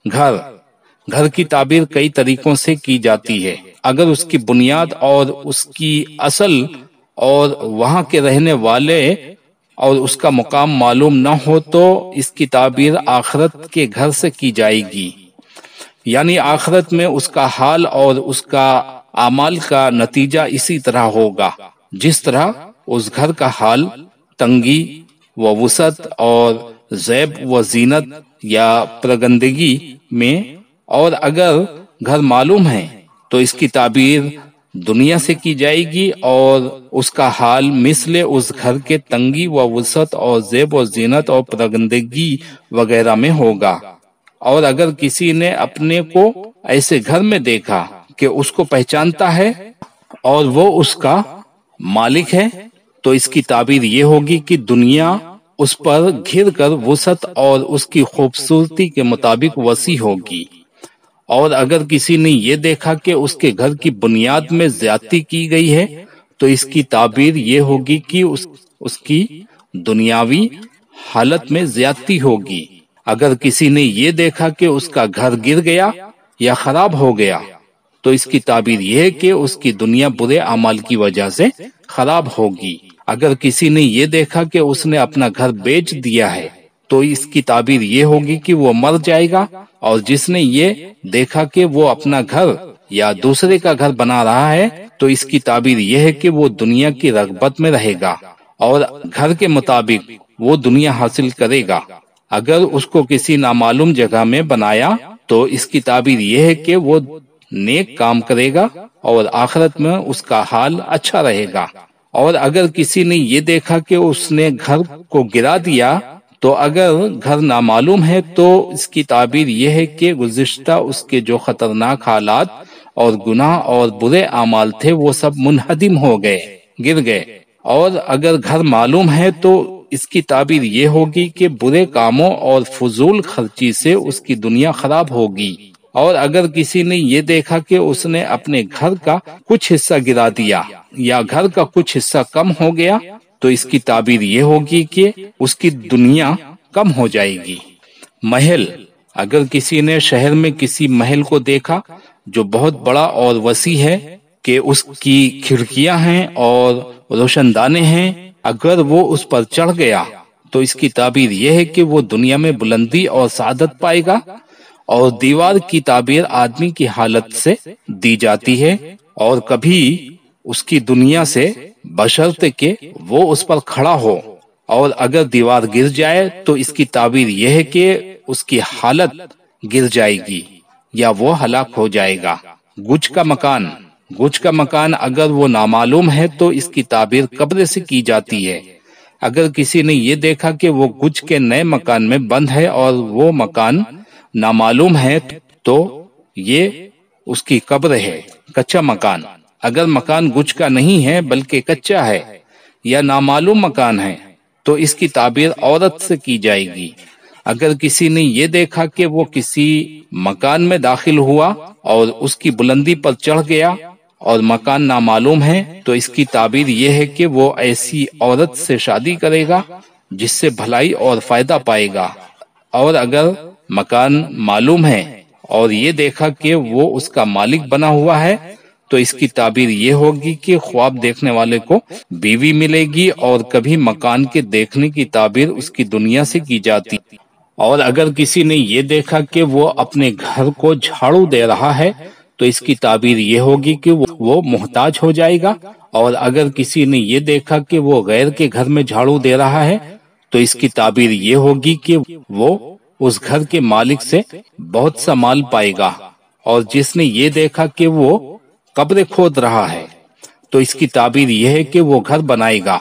گھر کی تعبیر کئی طریقوں سے کی جاتی ہے۔ اگر اس کی بنیاد اور اس کی اصل اور وہاں کے رہنے والے اور اس کا مقام معلوم نہ ہو تو اس کی تعبیر آخرت کے گھر سے کی جائے گی، یعنی آخرت میں اس کا حال اور اس کا اعمال کا نتیجہ اسی طرح ہوگا جس طرح اس گھر کا حال تنگی و وسعت اور زیب و زینت یا پرگندگی میں، اور اگر گھر معلوم ہے تو اس کی تعبیر دنیا سے کی جائے گی اور اس کا حال مثل اس گھر کے تنگی و وسعت اور زیب و زینت اور پرگندگی وغیرہ میں ہوگا۔ اور اگر کسی نے اپنے کو ایسے گھر میں دیکھا کہ اس کو پہچانتا ہے اور وہ اس کا مالک ہے تو اس کی تعبیر یہ ہوگی کہ دنیا اس پر گھر کر وسعت اور اس کی خوبصورتی کے مطابق وسیع ہوگی۔ اور اگر کسی نے یہ دیکھا کہ اس کے گھر کی بنیاد میں زیادتی کی گئی ہے تو اس کی تعبیر یہ ہوگی کہ اس کی دنیاوی حالت میں زیادتی ہوگی۔ اگر کسی نے یہ دیکھا کہ اس کا گھر گر گیا یا خراب ہو گیا تو اس کی تعبیر یہ ہے کہ اس کی دنیا برے اعمال کی وجہ سے خراب ہوگی۔ اگر کسی نے یہ دیکھا کہ اس نے اپنا گھر بیچ دیا ہے تو اس کی تعبیر یہ ہوگی کہ وہ مر جائے گا، اور جس نے یہ دیکھا کہ وہ اپنا گھر یا دوسرے کا گھر بنا رہا ہے تو اس کی تعبیر یہ ہے کہ وہ دنیا کی رغبت میں رہے گا اور گھر کے مطابق وہ دنیا حاصل کرے گا۔ اگر اس کو کسی نامعلوم جگہ میں بنایا تو اس کی تعبیر یہ ہے کہ وہ نیک کام کرے گا اور آخرت میں اس کا حال اچھا رہے گا۔ اور اگر کسی نے یہ دیکھا کہ اس نے گھر کو گرا دیا تو اگر گھر نامعلوم ہے تو اس کی تعبیر یہ ہے کہ گزشتہ اس کے جو خطرناک حالات اور گناہ اور برے اعمال تھے وہ سب منہدم ہو گئے، گر گئے۔ اور اگر گھر معلوم ہے تو اس کی تعبیر یہ ہوگی کہ برے کاموں اور فضول خرچی سے اس کی دنیا خراب ہوگی۔ اور اگر کسی نے یہ دیکھا کہ اس نے اپنے گھر کا کچھ حصہ گرا دیا یا گھر کا کچھ حصہ کم ہو گیا تو اس کی تعبیر یہ ہوگی کہ اس کی دنیا کم ہو جائے گی۔ محل، اگر کسی نے شہر میں کسی محل کو دیکھا جو بہت بڑا اور وسیع ہے کہ اس کی کھڑکیاں ہیں اور روشن دانے ہیں، اگر وہ اس پر چڑھ گیا تو اس کی تعبیر یہ ہے کہ وہ دنیا میں بلندی اور سعادت پائے گا۔ اور دیوار کی تعبیر آدمی کی حالت سے دی جاتی ہے اور کبھی اس کی دنیا سے بشرطے کہ وہ اس پر کھڑا ہو، اور اگر دیوار گر جائے تو اس کی تعبیر یہ ہے کہ اس کی حالت گر جائے گی یا وہ ہلاک ہو جائے گا۔ گچ کا مکان اگر وہ نامعلوم ہے تو اس کی تعبیر قبر سے کی جاتی ہے۔ اگر کسی نے یہ دیکھا کہ وہ گچ کے نئے مکان میں بند ہے اور وہ مکان نامعلوم ہے تو یہ اس کی قبر ہے۔ کچا مکان، اگر مکان گچ کا نہیں ہے بلکہ کچا ہے یا نامعلوم مکان ہے تو اس کی تعبیر عورت سے کی جائے گی۔ اگر کسی نے یہ دیکھا کہ وہ کسی مکان میں داخل ہوا اور اس کی بلندی پر چڑھ گیا اور مکان نامعلوم ہے تو اس کی تعبیر یہ ہے کہ وہ ایسی عورت سے شادی کرے گا جس سے بھلائی اور فائدہ پائے گا۔ اور اگر مکان معلوم ہے اور یہ دیکھا کہ وہ اس کا مالک بنا ہوا ہے تو اس کی تعبیر یہ ہوگی کہ خواب دیکھنے والے کو بیوی ملے گی، اور کبھی مکان کے دیکھنے کی تعبیر اس کی دنیا سے کی جاتی۔ اور اگر کسی نے یہ دیکھا کہ وہ اپنے گھر کو جھاڑو دے رہا ہے تو اس کی تعبیر یہ ہوگی کہ وہ محتاج ہو جائے گا۔ اور اگر کسی نے یہ دیکھا کہ وہ غیر کے گھر میں جھاڑو دے رہا ہے تو اس کی تعبیر یہ ہوگی کہ وہ اس گھر کے مالک سے بہت سا مال پائے گا۔ اور جس نے یہ دیکھا کہ وہ قبر کھود رہا ہے تو اس کی تعبیر یہ ہے کہ وہ گھر بنائے گا۔